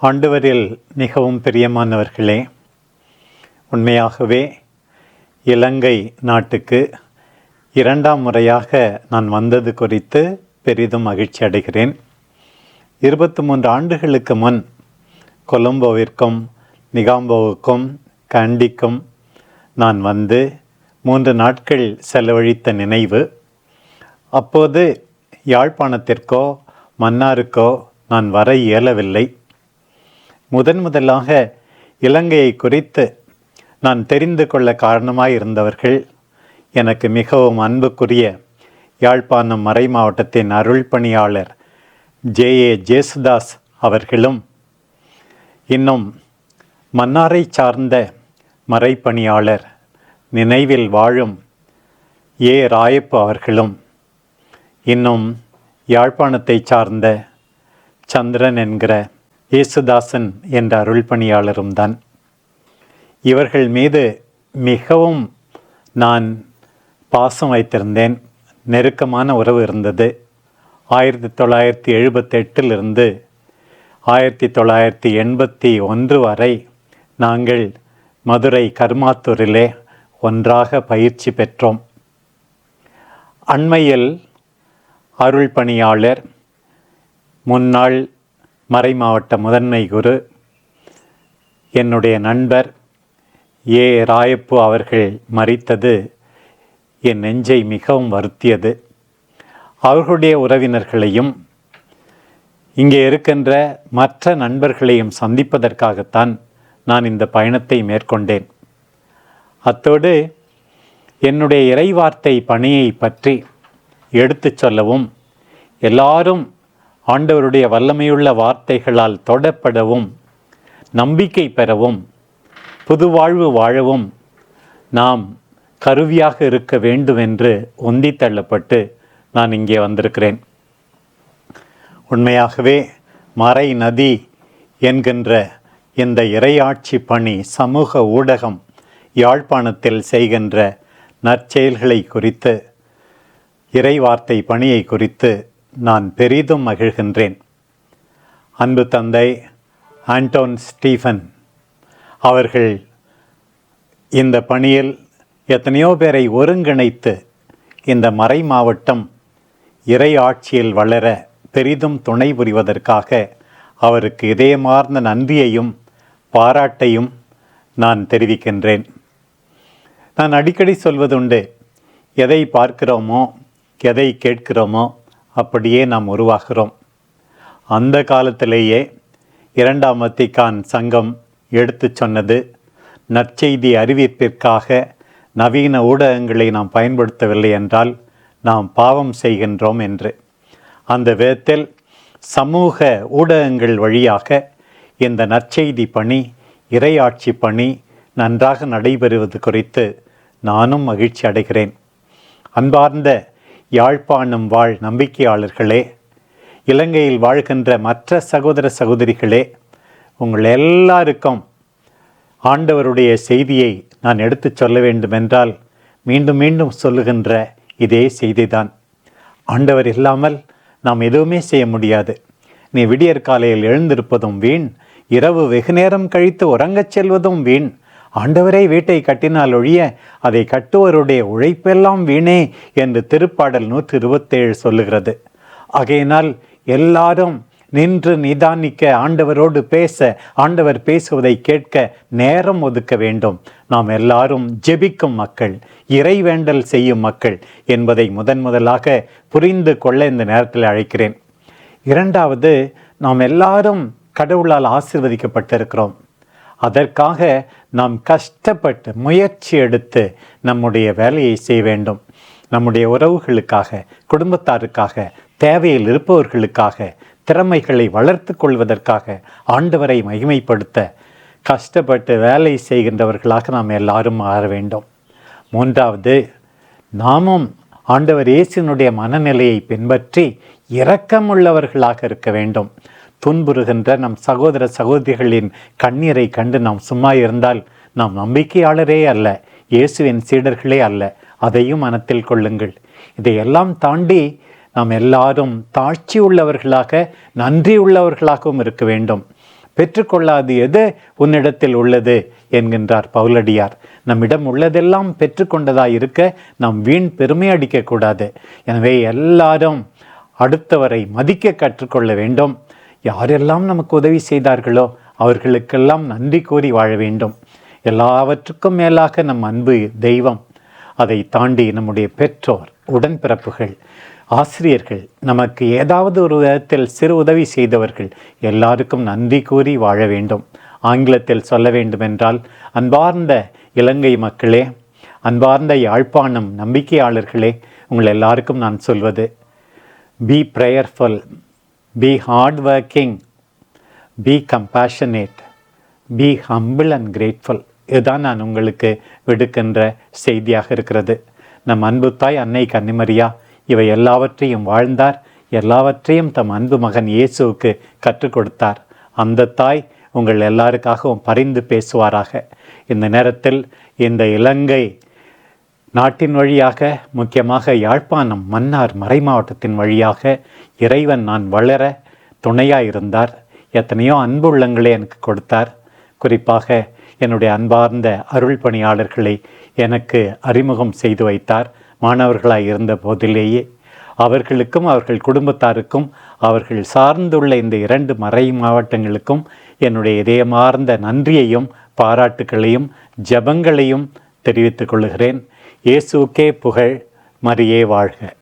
ஆண்டவரில் மிகவும் பிரியமானவர்களே, உண்மையாகவே இலங்கை நாட்டுக்கு 2ஆம் முறையாக நான் வந்தது குறித்து பெரிதும் மகிழ்ச்சி அடைகிறேன். 23 ஆண்டுகளுக்கு முன் கொலம்போவிற்கும் நிகாம்போவுக்கும் கண்டிக்கும் நான் வந்து 3 நாட்கள் செலவழித்த நினைவு. அப்போது யாழ்ப்பாணத்திற்கோ மன்னாருக்கோ நான் வர இயலவில்லை. முதலாக இலங்கையை குறித்து நான் தெரிந்து கொள்ள காரணமாயிருந்தவர்கள் எனக்கு மிகவும் அன்புக்குரிய யாழ்ப்பாணம் மறை மாவட்டத்தின் அருள் பணியாளர் ஜே.ஏ. ஜேசுதாஸ் அவர்களும், இன்னும் மன்னாரை சார்ந்த மறைப்பணியாளர் நினைவில் வாழும் ஏ. ராயப்பு அவர்களும், இன்னும் யாழ்ப்பாணத்தை சார்ந்த சந்திரன் என்கிற இயேசுதாசன் என்ற அருள் பணியாளரும் தான். இவர்கள் மீது மிகவும் நான் பாசம் வைத்திருந்தேன். நெருக்கமான உறவு இருந்தது. 1978 1981 வரை நாங்கள் மதுரை கர்மாத்தூரிலே ஒன்றாக பயிற்சி பெற்றோம். அண்மையில் அருள் பணியாளர் முன்னாள் மறைமாவட்ட முதன்மை குரு என்னுடைய நண்பர் ஏ. ராயப்பு அவர்கள் மரித்தது என் நெஞ்சை மிகவும் வருத்தியது. அவர்களுடைய உறவினர்களையும் இங்கே இருக்கின்ற மற்ற நண்பர்களையும் சந்திப்பதற்காகத்தான் நான் இந்த பயணத்தை மேற்கொண்டேன். அத்தோடு என்னுடைய இறைவார்த்தை பணியை பற்றி எடுத்து சொல்லவும், எல்லாரும் ஆண்டவருடைய வல்லமையுள்ள வார்த்தைகளால் தொடப்படவும், நம்பிக்கை பெறவும், புது வாழ்வு வாழவும் நாம் கருவியாக இருக்க வேண்டும் என்று உந்தி தள்ளப்பட்டு நான் இங்கே வந்திருக்கிறேன். உண்மையாகவே மறை நதி என்கின்ற இந்த இறையாட்சி பணி, சமூக ஊடகம் யாழ்ப்பாணத்தில் செய்கின்ற நற்செயல்களை குறித்து, இறைவார்த்தை பணியை குறித்து நான் பெரிதும் மகிழ்கின்றேன். அன்பு தந்தை ஆண்டோன் ஸ்டீஃபன் அவர்கள் இந்த பணியில் எத்தனையோ பேரை ஒருங்கிணைத்து இந்த மறை மாவட்டம் இறை ஆட்சியில் வளர பெரிதும் துணை புரிவதற்காக அவருக்கு இதயமார்ந்த நன்றியையும் பாராட்டையும் நான் தெரிவிக்கின்றேன். நான் அடிக்கடி சொல்வதுண்டு, எதை பார்க்கிறோமோ எதை கேட்கிறோமோ அப்படியே நாம் உருவாகிறோம். அந்த காலத்திலேயே 2ஆம் வத்திக்கான் சங்கம் எடுத்து சொன்னது, நற்செய்தி அறிவிப்பிற்காக நவீன ஊடகங்களை நாம் பயன்படுத்தவில்லை என்றால் நாம் பாவம் செய்கின்றோம் என்று. அந்த விதத்தில் சமூக ஊடகங்கள் வழியாக இந்த நற்செய்தி பணி, இறையாட்சி பணி நன்றாக நடைபெறுவது குறித்து நானும் மகிழ்ச்சி அடைகிறேன். அன்பார்ந்த யாழ்ப்பாணம் வாழ் நம்பிக்கையாளர்களே, இலங்கையில் வாழ்கின்ற மற்ற சகோதர சகோதரிகளே, உங்கள் எல்லாருக்கும் ஆண்டவருடைய செய்தியை நான் எடுத்து சொல்ல வேண்டுமென்றால் மீண்டும் மீண்டும் சொல்லுகின்ற இதே செய்திதான். ஆண்டவர் இல்லாமல் நாம் எதுவுமே செய்ய முடியாது. நீ விடியற் காலையில் எழுந்திருப்பதும் வீண், இரவு வெகு நேரம் கழித்து உறங்கச் செல்வதும் வீண். ஆண்டவரே வீட்டை கட்டினால் ஒழிய அதை கட்டுவருடைய உழைப்பெல்லாம் வீணே என்று திருப்பாடல் 127 சொல்லுகிறது. ஆகையினால் எல்லாரும் நின்று நிதானிக்க, ஆண்டவரோடு பேச, ஆண்டவர் பேசுவதை கேட்க நேரம் ஒதுக்க வேண்டும். நாம் எல்லாரும் ஜெபிக்கும் மக்கள், இறைவேண்டல் செய்யும் மக்கள் என்பதை முதலாக புரிந்து கொள்ள இந்த நேரத்தில் அழைக்கிறேன். 2வது, நாம் எல்லாரும் கடவுளால் ஆசீர்வதிக்கப்பட்டிருக்கிறோம். அதற்காக நாம் கஷ்டப்பட்டு முயற்சி எடுத்து நம்முடைய வேலையை செய்ய வேண்டும். நம்முடைய உறவுகளுக்காக, குடும்பத்தாருக்காக, தேவையில் இருப்பவர்களுக்காக, திறமைகளை வளர்த்து கொள்வதற்காக, ஆண்டவரை மகிமைப்படுத்த கஷ்டப்பட்டு வேலை செய்கின்றவர்களாக நாம் எல்லாரும் மாற வேண்டும். 3வது, நாமும் ஆண்டவர் இயேசுவினுடைய மனநிலையை பின்பற்றி இரக்கமுள்ளவர்களாக இருக்க வேண்டும். துன்புறுகின்ற நம் சகோதர சகோதரிகளின் கண்ணீரை கண்டு நாம் சும்மா இருந்தால் நாம் நம்பிக்கையாளரே அல்ல, இயேசுவின் சீடர்களே அல்ல. அதையும் மனத்தில் கொள்ளுங்கள். இதையெல்லாம் தாண்டி நாம் எல்லாரும் தாழ்ச்சி உள்ளவர்களாக, நன்றி உள்ளவர்களாகவும் இருக்க வேண்டும். பெற்றுக்கொள்ளாது எது உன்னிடத்தில் உள்ளது என்கின்றார் பவுலடியார். நம்மிடம் உள்ளதெல்லாம் பெற்றுக்கொண்டதாக இருக்க நாம் வீண் பெருமை அடிக்கக்கூடாது. எனவே எல்லாரும் அடுத்தவரை மதிக்க கற்றுக்கொள்ள வேண்டும். யாரெல்லாம் நமக்கு உதவி செய்தார்களோ அவர்களுக்கெல்லாம் நன்றி கூறி வாழ வேண்டும். எல்லாவற்றுக்கும் மேலாக நம் அன்பு தெய்வம், அதை தாண்டி நம்முடைய பெற்றோர், உடன்பிறப்புகள், ஆசிரியர்கள், நமக்கு ஏதாவது ஒரு விதத்தில் சிறு உதவி செய்தவர்கள் எல்லாருக்கும் நன்றி கூறி வாழ வேண்டும். ஆங்கிலத்தில் சொல்ல வேண்டுமென்றால், அன்பார்ந்த இலங்கை மக்களே, அன்பார்ந்த யாழ்ப்பாணம் நம்பிக்கையாளர்களே, உங்கள் எல்லாருக்கும் நான் சொல்வது, be prayerful, be hard working, be compassionate, be humble and grateful. இதுதான் நான் உங்களுக்கு விடுக்கின்ற செய்தியாக இருக்கிறது. நம் அன்பு தாய் அன்னை கன்னிமரியா இவை எல்லாவற்றையும் வாழ்ந்தார். எல்லாவற்றையும் தம் அன்பு மகன் இயேசுவுக்கு கற்றுக் கொடுத்தார். அந்த தாய் உங்கள் எல்லாருக்காகவும் பரிந்து பேசுவாராக. இந்த நேரத்தில் இந்த இலங்கை நாட்டின் வழியாக, முக்கியமாக யாழ்ப்பாணம் மன்னார் மறை மாவட்டத்தின் வழியாக இறைவன் நான் வளர துணையாக இருந்தார். எத்தனையோ அன்பு உள்ளங்களை எனக்கு கொடுத்தார். குறிப்பாக என்னுடைய அன்பார்ந்த அருள் பணியாளர்களை எனக்கு அறிமுகம் செய்து வைத்தார். மாணவர்களாக இருந்த போதிலேயே அவர்களுக்கும் அவர்கள் குடும்பத்தாருக்கும் அவர்கள் சார்ந்துள்ள இந்த 2 மறை மாவட்டங்களுக்கும் என்னுடைய இதயமார்ந்த நன்றியையும் பாராட்டுக்களையும் ஜெபங்களையும் தெரிவித்துக் கொள்கிறேன். இயேசுக்கே புகழ், மரியே வாழ்க.